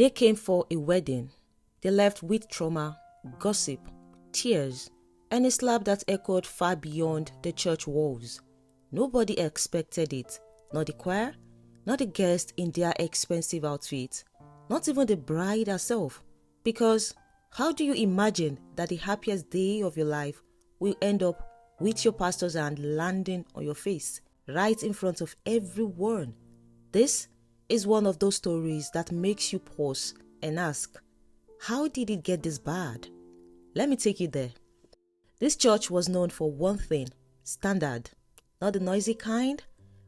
They came for a wedding. They left with trauma, gossip, tears, and a slap that echoed far beyond the church walls. Nobody expected it, not the choir, not the guests in their expensive outfits, not even the bride herself. Because how do you imagine that the happiest day of your life will end up with your pastor's hand landing on your face, right in front of everyone? This is one of those stories that makes you pause and ask, how did it get this bad? Let me take you there. This church was known for one thing, standard. Not the noisy kind,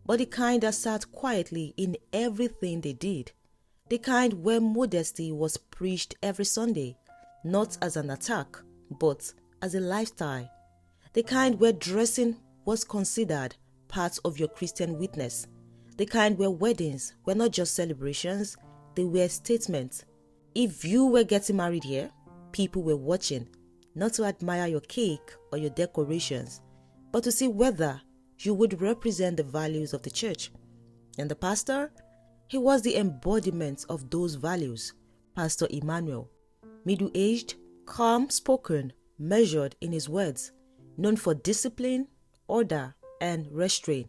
but the kind that sat quietly in everything they did. The kind where modesty was preached every Sunday, not as an attack, but as a lifestyle. The kind where dressing was considered part of your Christian witness. The kind where weddings were not just celebrations, they were statements. If you were getting married here, people were watching, not to admire your cake or your decorations, but to see whether you would represent the values of the church. And the pastor? He was the embodiment of those values. Pastor Emmanuel, middle-aged, calm-spoken, measured in his words, known for discipline, order, and restraint.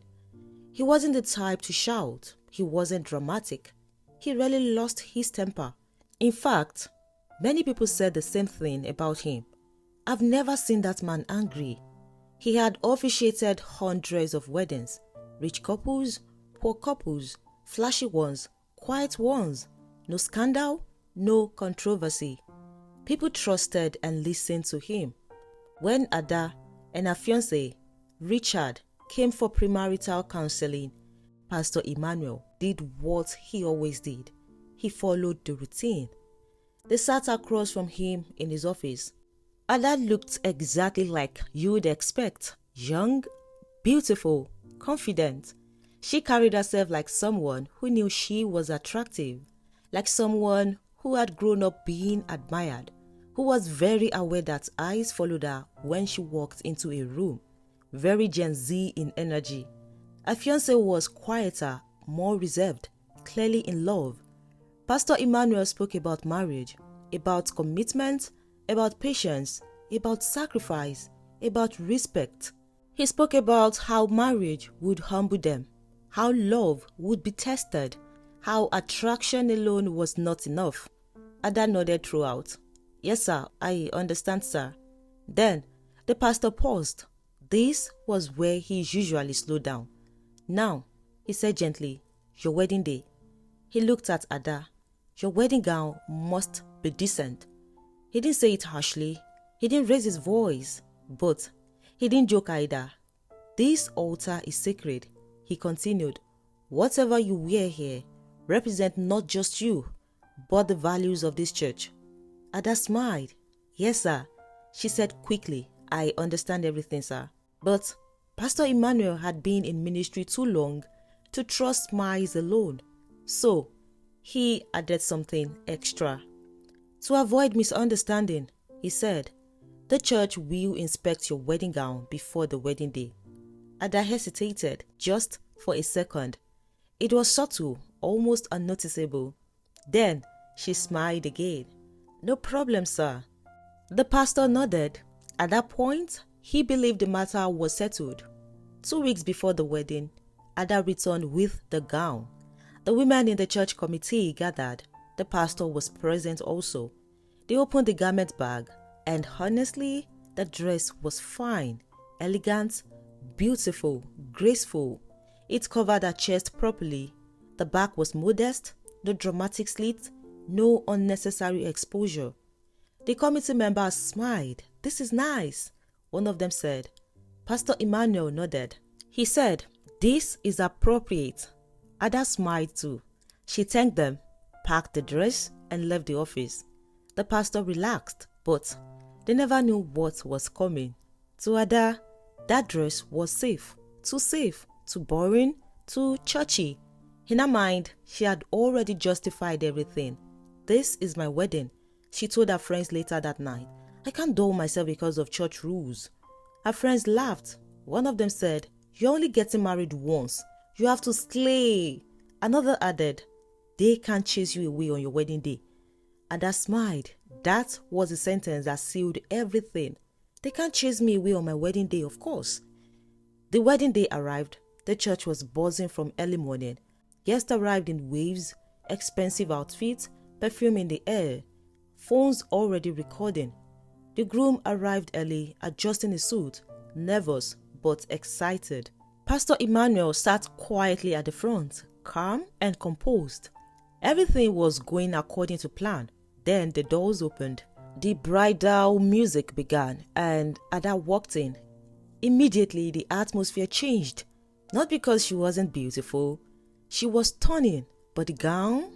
He wasn't the type to shout. He wasn't dramatic. He rarely lost his temper. In fact, many people said the same thing about him. I've never seen that man angry. He had officiated hundreds of weddings, rich couples, poor couples, flashy ones, quiet ones, no scandal, no controversy. People trusted and listened to him. When Ada and her fiancé, Richard, came for premarital counseling, Pastor Emmanuel did what he always did. He followed the routine. They sat across from him in his office. Ada looked exactly like you'd expect. Young, beautiful, confident. She carried herself like someone who knew she was attractive, like someone who had grown up being admired, who was very aware that eyes followed her when she walked into a room. Very Gen Z in energy. Her fiancé was quieter, more reserved, clearly in love. Pastor Emmanuel spoke about marriage, about commitment, about patience, about sacrifice, about respect. He spoke about how marriage would humble them, how love would be tested, how attraction alone was not enough. Ada nodded throughout. Yes, sir, I understand, sir. Then the pastor paused. This was where he usually slowed down. Now, he said gently, your wedding day. He looked at Ada. Your wedding gown must be decent. He didn't say it harshly. He didn't raise his voice. But he didn't joke either. This altar is sacred. He continued. Whatever you wear here represent not just you, but the values of this church. Ada smiled. Yes, sir. She said quickly, I understand everything, sir. But Pastor Emmanuel had been in ministry too long to trust smiles alone. So he added something extra. To avoid misunderstanding, he said, the church will inspect your wedding gown before the wedding day. Ada hesitated just for a second. It was subtle, almost unnoticeable. Then she smiled again. No problem, sir. The pastor nodded. At that point, he believed the matter was settled. 2 weeks before the wedding, Ada returned with the gown. The women in the church committee gathered. The pastor was present also. They opened the garment bag, and honestly, the dress was fine, elegant, beautiful, graceful. It covered her chest properly. The back was modest, no dramatic slit, no unnecessary exposure. The committee members smiled. This is nice, one of them said. Pastor Emmanuel nodded. He said, this is appropriate. Ada smiled too. She thanked them, packed the dress, and left the office. The pastor relaxed, but they never knew what was coming. To Ada, that dress was safe, too boring, too churchy. In her mind, she had already justified everything. This is my wedding, she told her friends later that night. I can't dull myself because of church rules. Her friends laughed. One of them said, you're only getting married once. You have to slay. Another added, they can't chase you away on your wedding day. Ada smiled. That was the sentence that sealed everything. They can't chase me away on my wedding day, of course. The wedding day arrived. The church was buzzing from early morning. Guests arrived in waves, expensive outfits, perfume in the air, phones already recording. The groom arrived early, adjusting his suit, nervous but excited. Pastor Emmanuel sat quietly at the front, calm and composed. Everything was going according to plan. Then the doors opened. The bridal music began and Ada walked in. Immediately the atmosphere changed. Not because she wasn't beautiful. She was stunning, but the gown?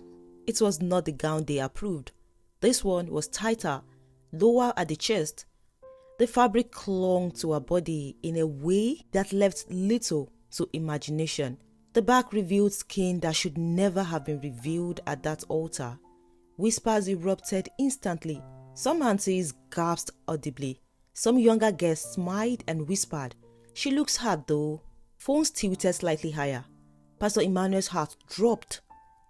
It was not the gown they approved. This one was tighter, lower at the chest. The fabric clung to her body in a way that left little to imagination. The back revealed skin that should never have been revealed at that altar. Whispers erupted instantly. Some aunties gasped audibly. Some younger guests smiled and whispered, "She looks hard though." Phones tilted slightly higher. Pastor Emmanuel's heart dropped.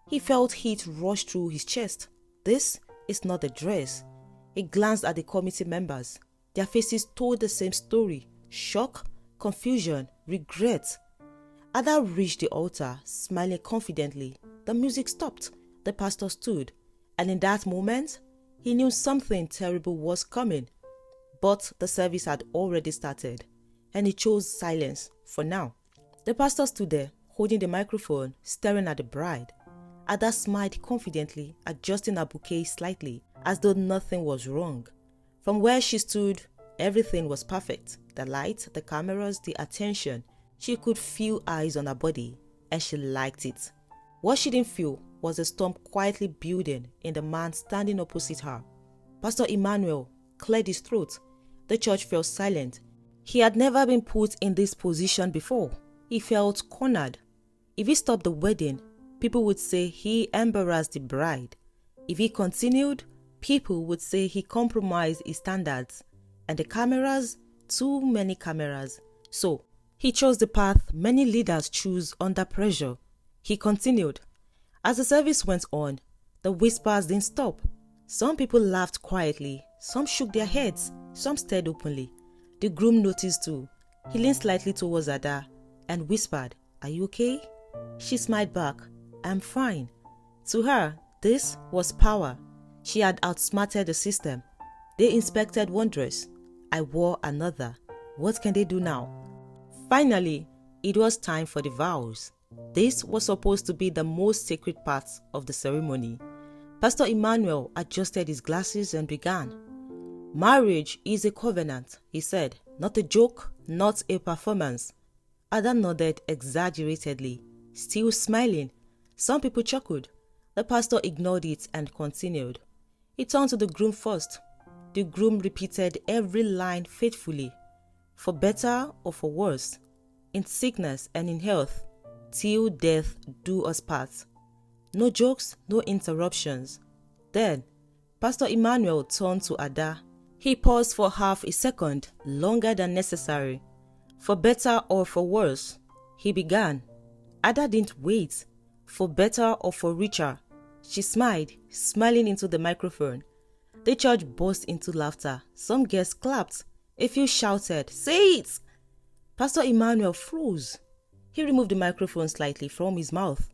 He felt heat rush through his chest. This is not a dress. He glanced at the committee members. Their faces told the same story: shock, confusion, regret. Ada reached the altar, smiling confidently. The music stopped. The pastor stood, and in that moment, he knew something terrible was coming. But the service had already started, and he chose silence for now. The pastor stood there, holding the microphone, staring at the bride. Ada smiled confidently, adjusting her bouquet slightly, as though nothing was wrong. From where she stood, everything was perfect. The light, the cameras, the attention. She could feel eyes on her body, and she liked it. What she didn't feel was a storm quietly building in the man standing opposite her. Pastor Emmanuel cleared his throat. The church fell silent. He had never been put in this position before. He felt cornered. If he stopped the wedding, people would say he embarrassed the bride. If he continued, people would say he compromised his standards. And the cameras, too many cameras. So, he chose the path many leaders choose under pressure. He continued. As the service went on, the whispers didn't stop. Some people laughed quietly, some shook their heads, some stared openly. The groom noticed too. He leaned slightly towards Ada and whispered, "Are you okay?" She smiled back, "I'm fine." To her, this was power. She had outsmarted the system. They inspected one dress. I wore another. What can they do now? Finally, it was time for the vows. This was supposed to be the most sacred part of the ceremony. Pastor Emmanuel adjusted his glasses and began. "Marriage is a covenant," he said, "not a joke, not a performance." Ada nodded exaggeratedly, still smiling. Some people chuckled. The pastor ignored it and continued. He turned to the groom first. The groom repeated every line faithfully. "For better or for worse, in sickness and in health, till death do us part." No jokes, no interruptions. Then, Pastor Emmanuel turned to Ada. He paused for half a second, longer than necessary. "For better or for worse," he began. Ada didn't wait. "For better or for richer." She smiled, smiling into the microphone. The church burst into laughter. Some guests clapped. A few shouted, "Say it!" Pastor Emmanuel froze. He removed the microphone slightly from his mouth.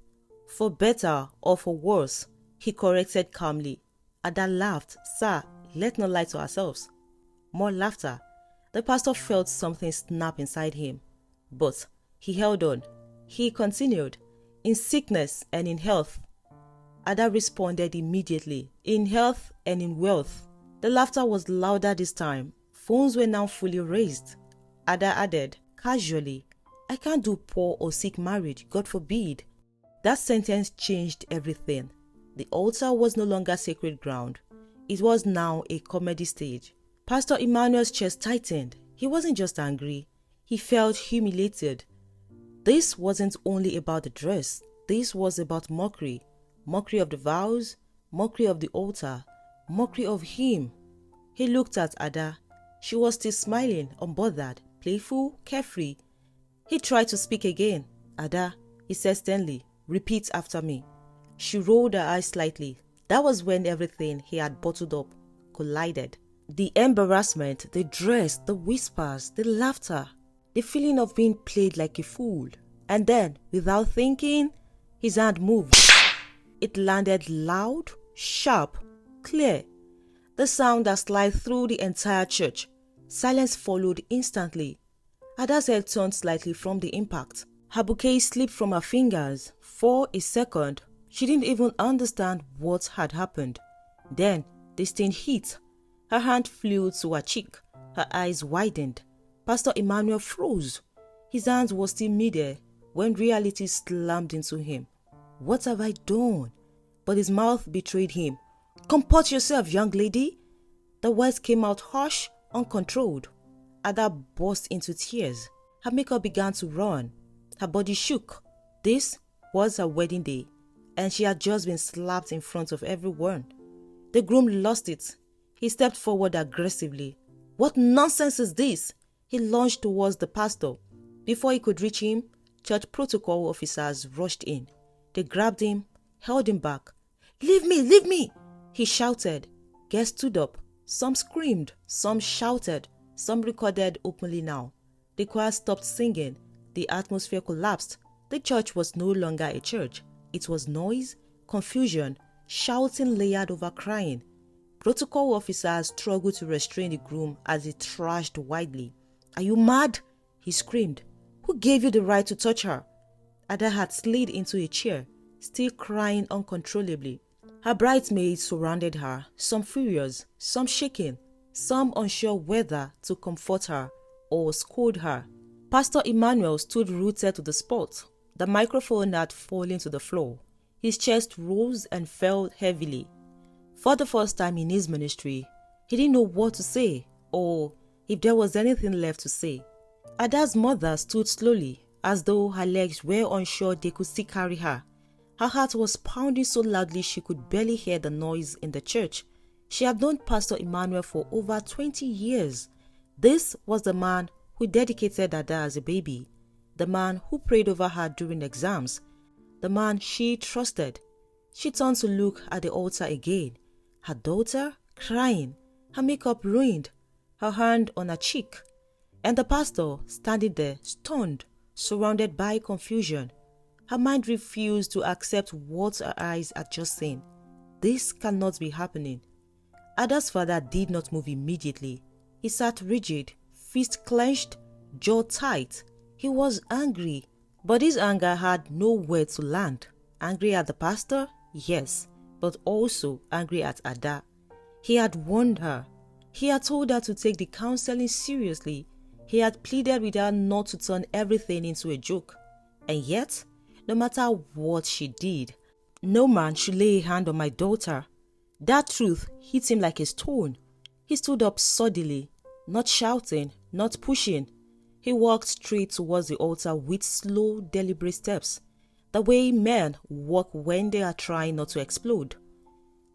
"For better or for worse," he corrected calmly. Ada laughed. "Sir, let's not lie to ourselves." More laughter. The pastor felt something snap inside him. But he held on. He continued, "In sickness and in health." Ada responded immediately, "In health and in wealth." The laughter was louder this time. Phones were now fully raised. Ada added, casually, "I can't do poor or sick marriage, God forbid." That sentence changed everything. The altar was no longer sacred ground. It was now a comedy stage. Pastor Emmanuel's chest tightened. He wasn't just angry. He felt humiliated. This wasn't only about the dress. This was about mockery. Mockery of the vows, mockery of the altar, mockery of him. He looked at Ada. She was still smiling, unbothered, playful, carefree. He tried to speak again. "Ada," he said sternly, "repeat after me." She rolled her eyes slightly. That was when everything he had bottled up collided. The embarrassment, the dress, the whispers, the laughter, the feeling of being played like a fool. And then, without thinking, his hand moved. It landed loud, sharp, clear. The sound that slid through the entire church. Silence followed instantly. Ada's head turned slightly from the impact. Her bouquet slipped from her fingers. For a second, she didn't even understand what had happened. Then, the sting hit. Her hand flew to her cheek. Her eyes widened. Pastor Emmanuel froze. His hands were still midair when reality slammed into him. What have I done? But his mouth betrayed him. Comport yourself, young lady. The words came out harsh, uncontrolled. Ada burst into tears. Her makeup began to run. Her body shook. This was her wedding day, and she had just been slapped in front of everyone. The groom lost it. He stepped forward aggressively. What nonsense is this? He lunged towards the pastor. Before he could reach him, church protocol officers rushed in. They grabbed him, held him back. Leave me, leave me! He shouted. Guests stood up. Some screamed, some shouted, some recorded openly now. The choir stopped singing. The atmosphere collapsed. The church was no longer a church. It was noise, confusion, shouting layered over crying. Protocol officers struggled to restrain the groom as he thrashed wildly. Are you mad? He screamed. Who gave you the right to touch her? Ada had slid into a chair, still crying uncontrollably. Her bridesmaids surrounded her, some furious, some shaking, some unsure whether to comfort her or scold her. Pastor Emmanuel stood rooted to the spot. The microphone had fallen to the floor. His chest rose and fell heavily. For the first time in his ministry, he didn't know what to say or if there was anything left to say. Ada's mother stood slowly, as though her legs were unsure they could still carry her. Her heart was pounding so loudly she could barely hear the noise in the church. She had known Pastor Emmanuel for over 20 years. This was the man who dedicated Ada as a baby, the man who prayed over her during exams, the man she trusted. She turned to look at the altar again. Her daughter crying, her makeup ruined, her hand on her cheek, and the pastor standing there stunned, surrounded by confusion. Her mind refused to accept what her eyes had just seen. This cannot be happening. Ada's father did not move immediately. He sat rigid, fist clenched, jaw tight. He was angry, but his anger had nowhere to land. Angry at the pastor? Yes, but also angry at Ada. He had warned her. He had told her to take the counseling seriously. He had pleaded with her not to turn everything into a joke. And yet, no matter what she did, no man should lay a hand on my daughter. That truth hit him like a stone. He stood up suddenly, not shouting, not pushing. He walked straight towards the altar with slow, deliberate steps, the way men walk when they are trying not to explode.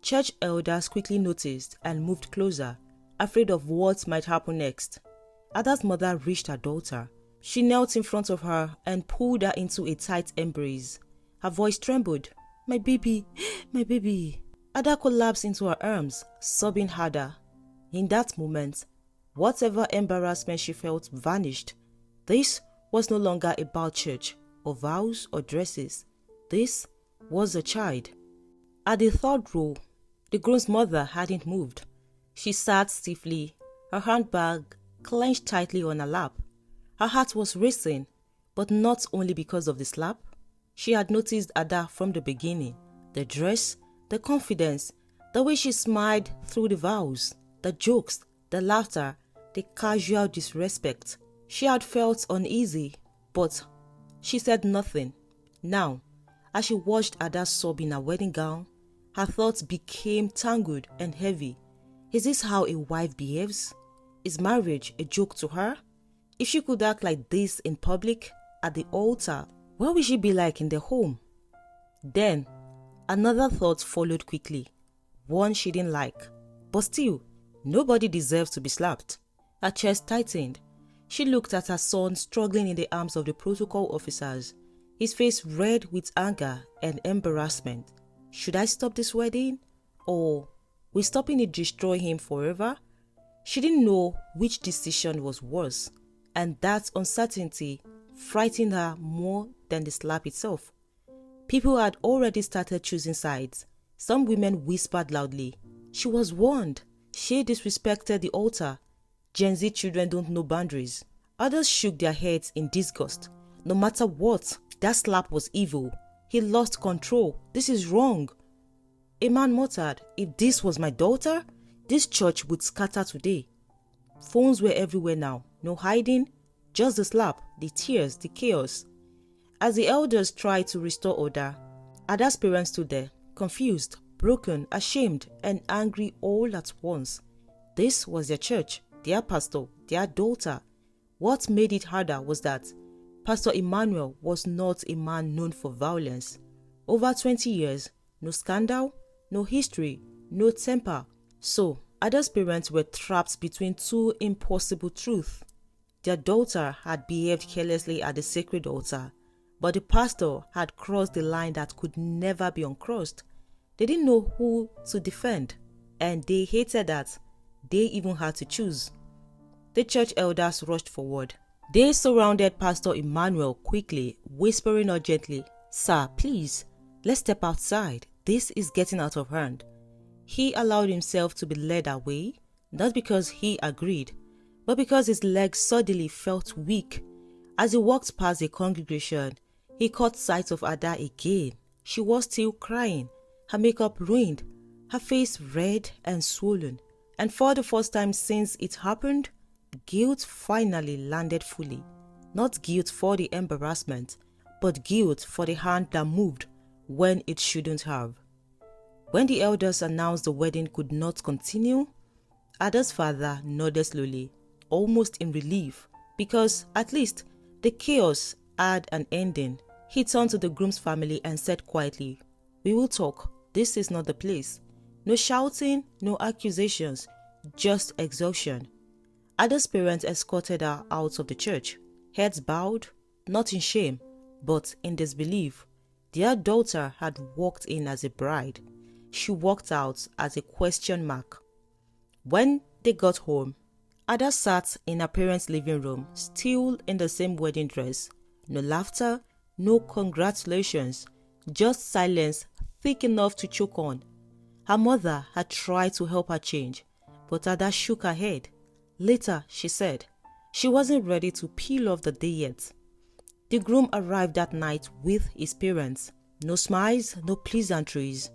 Church elders quickly noticed and moved closer, afraid of what might happen next. Ada's mother reached her daughter. She knelt in front of her and pulled her into a tight embrace. Her voice trembled. My baby, my baby. Ada collapsed into her arms, sobbing harder. In that moment, whatever embarrassment she felt vanished. This was no longer about church, or vows, or dresses. This was a child. At the third row, the groom's mother hadn't moved. She sat stiffly, her handbag clenched tightly on her lap. Her heart was racing, but not only because of the slap. She had noticed Ada from the beginning. The dress, the confidence, the way she smiled through the vows, the jokes, the laughter, the casual disrespect. She had felt uneasy, but she said nothing. Now, as she watched Ada sob in her wedding gown, her thoughts became tangled and heavy. Is this how a wife behaves? Is marriage a joke to her? If she could act like this in public, at the altar, what would she be like in the home? Then, another thought followed quickly, one she didn't like. But still, nobody deserves to be slapped. Her chest tightened. She looked at her son struggling in the arms of the protocol officers, his face red with anger and embarrassment. Should I stop this wedding? or will stopping it destroy him forever? She didn't know which decision was worse, and that uncertainty frightened her more than the slap itself. People had already started choosing sides. Some women whispered loudly, "She was warned. She disrespected the altar. Gen Z children don't know boundaries." Others shook their heads in disgust. No matter what, that slap was evil. He lost control. This is wrong. A man muttered, "If this was my daughter, this church would scatter today." Phones were everywhere now. No hiding, just the slap, the tears, the chaos. As the elders tried to restore order, Ada's parents stood there, confused, broken, ashamed, and angry all at once. This was their church, their pastor, their daughter. What made it harder was that Pastor Emmanuel was not a man known for violence. Over 20 years, no scandal, no history, no temper. So, Ada's parents were trapped between two impossible truths. Their daughter had behaved carelessly at the sacred altar, but the pastor had crossed the line that could never be uncrossed. They didn't know who to defend, and they hated that they even had to choose. The church elders rushed forward. They surrounded Pastor Emmanuel quickly, whispering urgently, "Sir, please, let's step outside. This is getting out of hand." He allowed himself to be led away, not because he agreed, but because his legs suddenly felt weak. As he walked past the congregation, he caught sight of Ada again. She was still crying, her makeup ruined, her face red and swollen. And for the first time since it happened, guilt finally landed fully. Not guilt for the embarrassment, but guilt for the hand that moved when it shouldn't have. When the elders announced the wedding could not continue, Ada's father nodded slowly, almost in relief, because at least the chaos had an ending. He turned to the groom's family and said quietly, "We will talk. This is not the place." No shouting, no accusations, just exhaustion. Ada's parents escorted her out of the church, heads bowed, not in shame, but in disbelief. Their daughter had walked in as a bride. She walked out as a question mark. When they got home, Ada sat in her parents' living room, still in the same wedding dress. No laughter, no congratulations, just silence thick enough to choke on. Her mother had tried to help her change, but Ada shook her head. Later, she said, she wasn't ready to peel off the day yet. The groom arrived that night with his parents. No smiles, no pleasantries.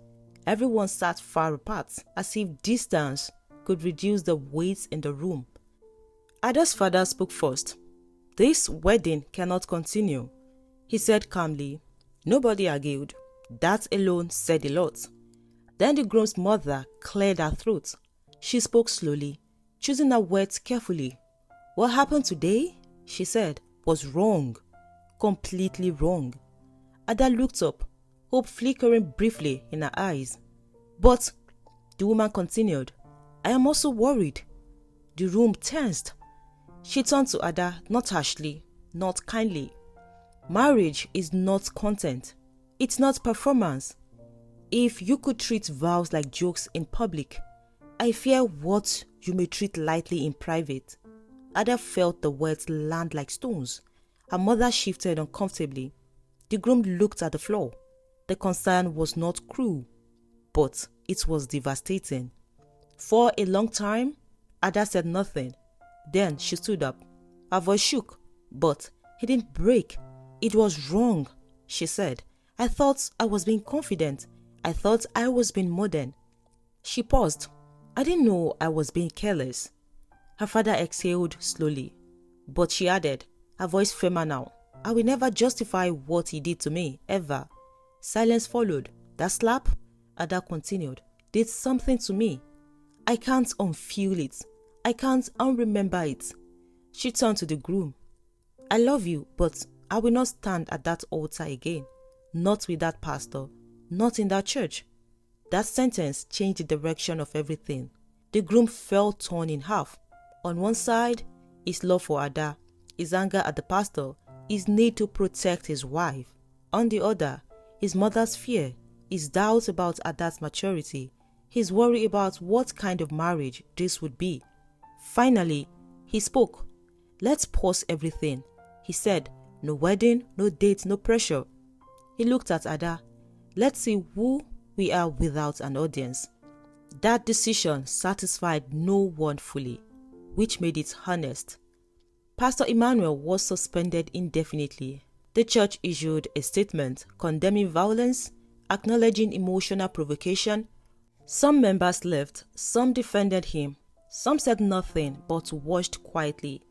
Everyone sat far apart, as if distance could reduce the weight in the room. Ada's father spoke first. "This wedding cannot continue," he said calmly. Nobody argued. That alone said a lot. Then the groom's mother cleared her throat. She spoke slowly, choosing her words carefully. "What happened today," she said, "was wrong. Completely wrong." Ada looked up, hope flickering briefly in her eyes. "But," the woman continued, "I am also worried." The room tensed. She turned to Ada, not harshly, not kindly. "Marriage is not content. It's not performance. If you could treat vows like jokes in public, I fear what you may treat lightly in private." Ada felt the words land like stones. Her mother shifted uncomfortably. The groom looked at the floor. The concern was not cruel, but it was devastating. For a long time, Ada said nothing. Then she stood up. Her voice shook, but it didn't break. "It was wrong," she said. "I thought I was being confident. I thought I was being modern." She paused. "I didn't know I was being careless." Her father exhaled slowly, but she added, her voice firmer now, "I will never justify what he did to me, ever." Silence followed. "That slap," Ada continued, "did something to me. I can't unfeel it. I can't unremember it." She turned to the groom. "I love you, but I will not stand at that altar again. Not with that pastor. Not in that church." That sentence changed the direction of everything. The groom felt torn in half. On one side, his love for Ada, his anger at the pastor, his need to protect his wife. On the other, his mother's fear, his doubts about Ada's maturity, He's worried about what kind of marriage this would be. Finally, he spoke. "Let's pause everything," he said. "No wedding, no date, no pressure." He looked at Ada. "Let's see who we are without an audience." That decision satisfied no one fully, which made it honest. Pastor Emmanuel was suspended indefinitely. The church issued a statement condemning violence, acknowledging emotional provocation. Some members left, some defended him, some said nothing but watched quietly.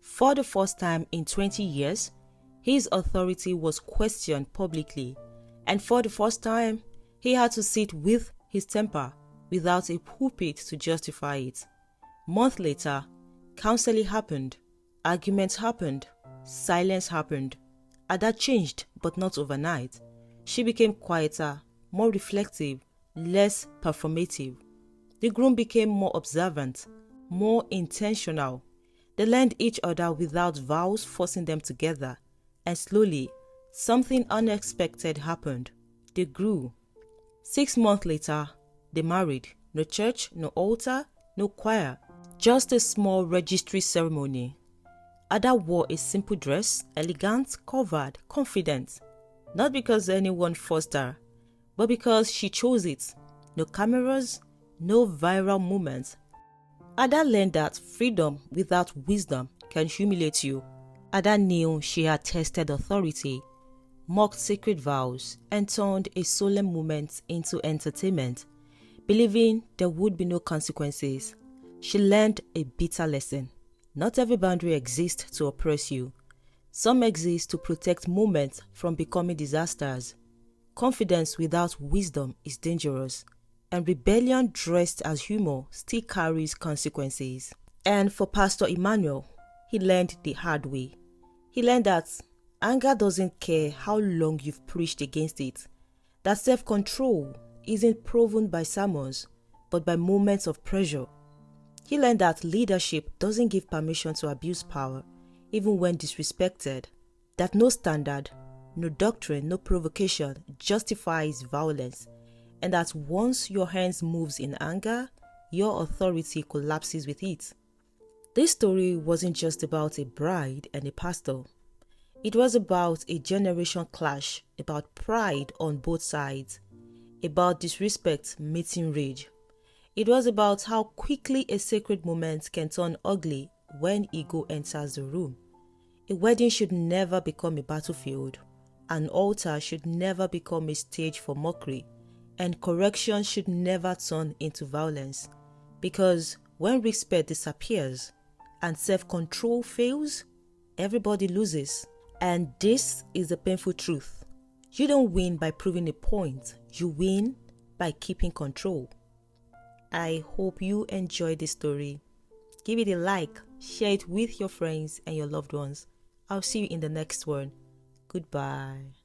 For the first time in 20 years, his authority was questioned publicly, and for the first time, he had to sit with his temper without a pulpit to justify it. Months later, counseling happened, arguments happened, silence happened. Ada changed, but not overnight. She became quieter, more reflective, less performative. The groom became more observant, more intentional. They learned each other without vows forcing them together, and slowly, something unexpected happened. They grew. 6 months later, they married. No church, no altar, no choir, just a small registry ceremony. Ada wore a simple dress, elegant, covered, confident. Not because anyone forced her, but because she chose it. No cameras, no viral moments. Ada learned that freedom without wisdom can humiliate you. Ada knew she had tested authority, mocked sacred vows, and turned a solemn moment into entertainment, believing there would be no consequences. She learned a bitter lesson. Not every boundary exists to oppress you. Some exist to protect moments from becoming disasters. Confidence without wisdom is dangerous, and rebellion dressed as humor still carries consequences. And for Pastor Emmanuel, he learned the hard way. He learned that anger doesn't care how long you've preached against it, that self-control isn't proven by sermons, but by moments of pressure. He learned that leadership doesn't give permission to abuse power, even when disrespected, that no standard, no doctrine, no provocation justifies violence, and that once your hands moves in anger, your authority collapses with it. This story wasn't just about a bride and a pastor. It was about a generation clash, about pride on both sides, about disrespect meeting rage. It was about how quickly a sacred moment can turn ugly when ego enters the room. A wedding should never become a battlefield. An altar should never become a stage for mockery. And correction should never turn into violence. Because when respect disappears and self-control fails, everybody loses. And this is the painful truth. You don't win by proving a point. You win by keeping control. I hope you enjoyed this story. Give it a like, share it with your friends and your loved ones. I'll see you in the next one. Goodbye.